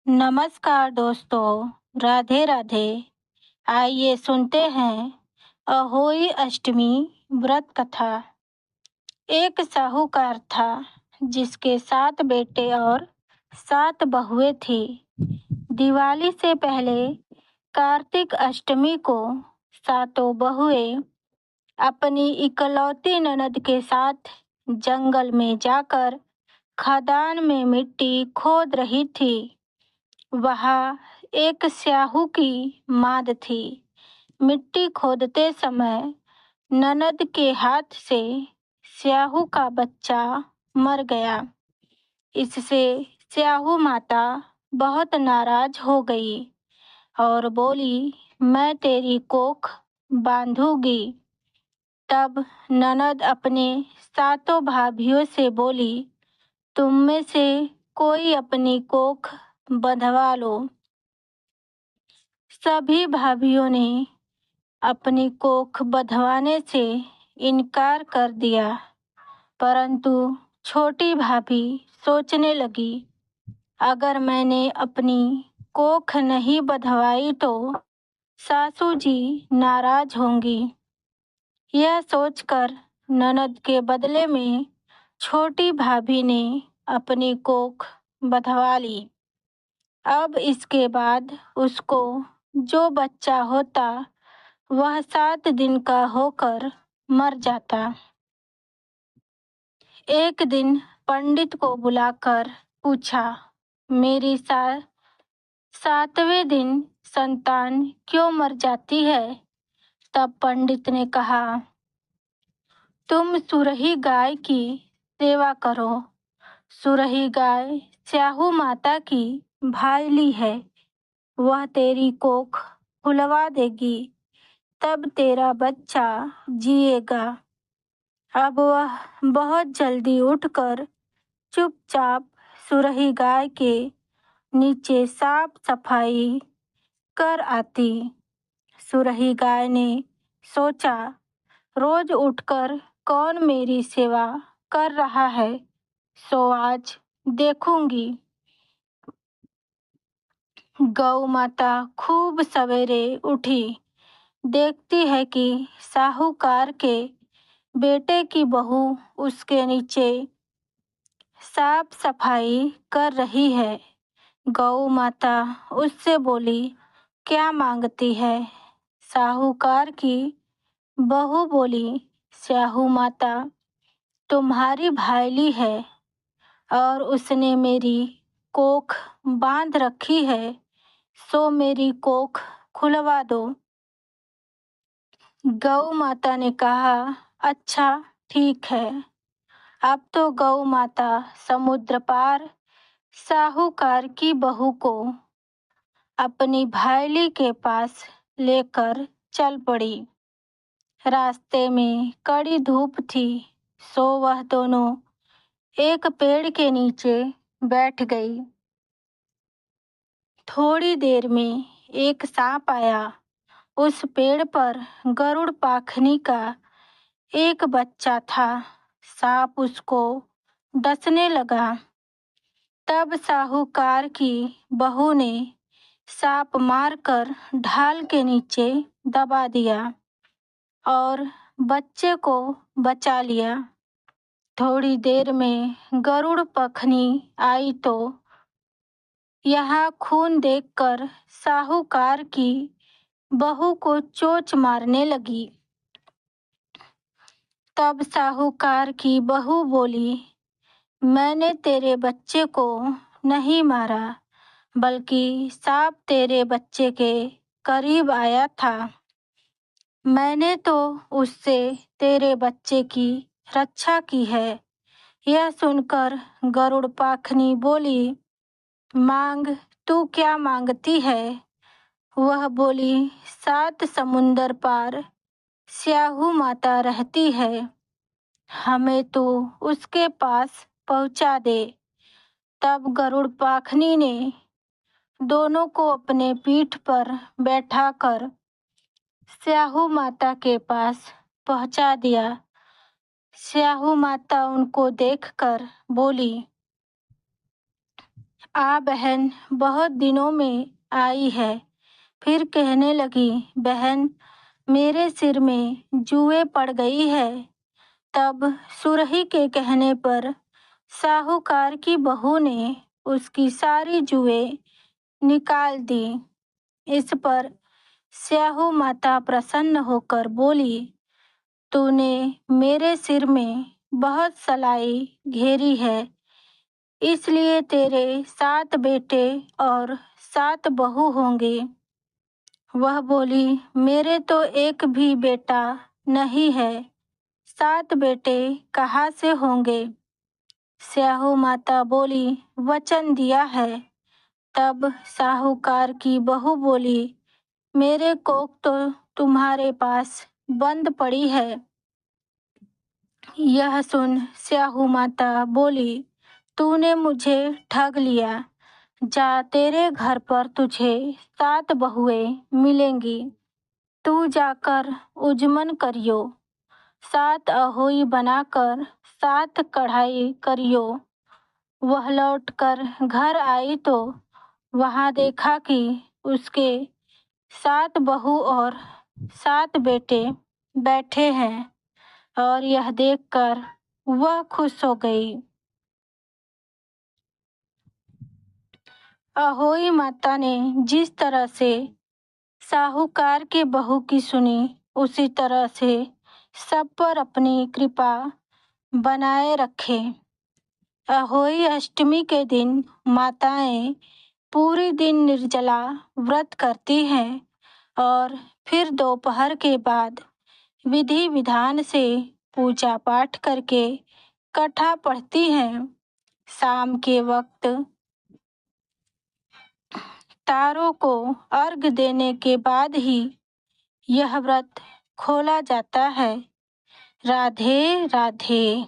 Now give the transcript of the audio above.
नमस्कार दोस्तों, राधे राधे। आइए सुनते हैं अहोई अष्टमी व्रत कथा। एक साहूकार था जिसके 7 बेटे और 7 बहुएं थी। दिवाली से पहले कार्तिक अष्टमी को सातों बहुएं अपनी इकलौती ननद के साथ जंगल में जाकर खदान में मिट्टी खोद रही थी। वहाँ एक स्याहू की माद थी। मिट्टी खोदते समय ननद के हाथ से स्याहू का बच्चा मर गया। इससे स्याहू माता बहुत नाराज हो गई और बोली, मैं तेरी कोख बांधूंगी। तब ननद अपने सातों भाभियों से बोली, तुम में से कोई अपनी कोख बंधवा लो। सभी भाभियों ने अपनी कोख बंधवाने से इनकार कर दिया, परंतु छोटी भाभी सोचने लगी, अगर मैंने अपनी कोख नहीं बंधवाई तो सासू जी नाराज होंगी। यह सोचकर ननद के बदले में छोटी भाभी ने अपनी कोख बंधवा ली। अब इसके बाद उसको जो बच्चा होता वह 7 दिन का होकर मर जाता। एक दिन पंडित को बुलाकर पूछा, मेरी 7वें दिन संतान क्यों मर जाती है? तब पंडित ने कहा, तुम सुरही गाय की सेवा करो। सुरही गाय स्याहू माता की भाईली है। वह तेरी कोख खुलवा देगी, तब तेरा बच्चा जिएगा। अब वह बहुत जल्दी उठकर चुपचाप सुरही गाय के नीचे साफ सफाई कर आती। सुरही गाय ने सोचा, रोज उठकर कौन मेरी सेवा कर रहा है, सो आज देखूंगी। गौ माता खूब सवेरे उठी, देखती है कि साहूकार के बेटे की बहू उसके नीचे साफ सफाई कर रही है। गौ माता उससे बोली, क्या मांगती है? साहूकार की बहू बोली, स्याहू माता तुम्हारी भाईली है और उसने मेरी कोख बांध रखी है, सो मेरी कोख खुलवा दो। गौ माता ने कहा, अच्छा ठीक है। अब तो गौ माता समुद्र पार साहूकार की बहू को अपनी भाईली के पास लेकर चल पड़ी। रास्ते में कड़ी धूप थी, सो वह दोनों एक पेड़ के नीचे बैठ गई। थोड़ी देर में एक सांप आया। उस पेड़ पर गरुड़ पाखनी का एक बच्चा था। सांप उसको डसने लगा। तब साहूकार की बहू ने सांप मारकर ढाल के नीचे दबा दिया और बच्चे को बचा लिया। थोड़ी देर में गरुड़ पखनी आई तो यहाँ खून देखकर साहूकार की बहू को चोंच मारने लगी। तब साहूकार की बहू बोली, मैंने तेरे बच्चे को नहीं मारा, बल्कि सांप तेरे बच्चे के करीब आया था। मैंने तो उससे तेरे बच्चे की रक्षा की है। यह सुनकर गरुड़ पाखनी बोली, मांग, तू क्या मांगती है? वह बोली, 7 समुंदर पार स्याहू माता रहती है, हमें तू उसके पास पहुंचा दे। तब गरुड़ पाखनी ने दोनों को अपने पीठ पर बैठाकर स्याहू माता के पास पहुंचा दिया। स्याहू माता उनको देखकर बोली, आ बहन बहुत दिनों में आई है। फिर कहने लगी, बहन मेरे सिर में जुएं पड़ गई है। तब सुरही के कहने पर साहूकार की बहू ने उसकी सारी जुएं निकाल दी। इस पर स्याहू माता प्रसन्न होकर बोली, तूने मेरे सिर में बहुत सलाई घेरी है, इसलिए तेरे 7 बेटे और 7 बहू होंगे। वह बोली, मेरे तो एक भी बेटा नहीं है, 7 बेटे कहाँ से होंगे? स्याहू माता बोली, वचन दिया है। तब साहूकार की बहू बोली, मेरे कोख तो तुम्हारे पास बंद पड़ी है। यह सुन स्याहू माता बोली, तूने मुझे ठग लिया। जा, तेरे घर पर तुझे 7 बहुएं मिलेंगी। तू जाकर उजमन करियो, 7 अहोई बनाकर 7 कढ़ाई करियो। वह लौटकर घर आई तो वहां देखा कि उसके 7 बहू और 7 बेटे बैठे हैं, और यह देखकर वह खुश हो गई। अहोई माता ने जिस तरह से साहूकार के बहू की सुनी, उसी तरह से सब पर अपनी कृपा बनाए रखे। अहोई अष्टमी के दिन माताएं पूरे दिन निर्जला व्रत करती हैं और फिर दोपहर के बाद विधि विधान से पूजा पाठ करके कथा पढ़ती हैं। शाम के वक्त तारों को अर्घ देने के बाद ही यह व्रत खोला जाता है। राधे राधे।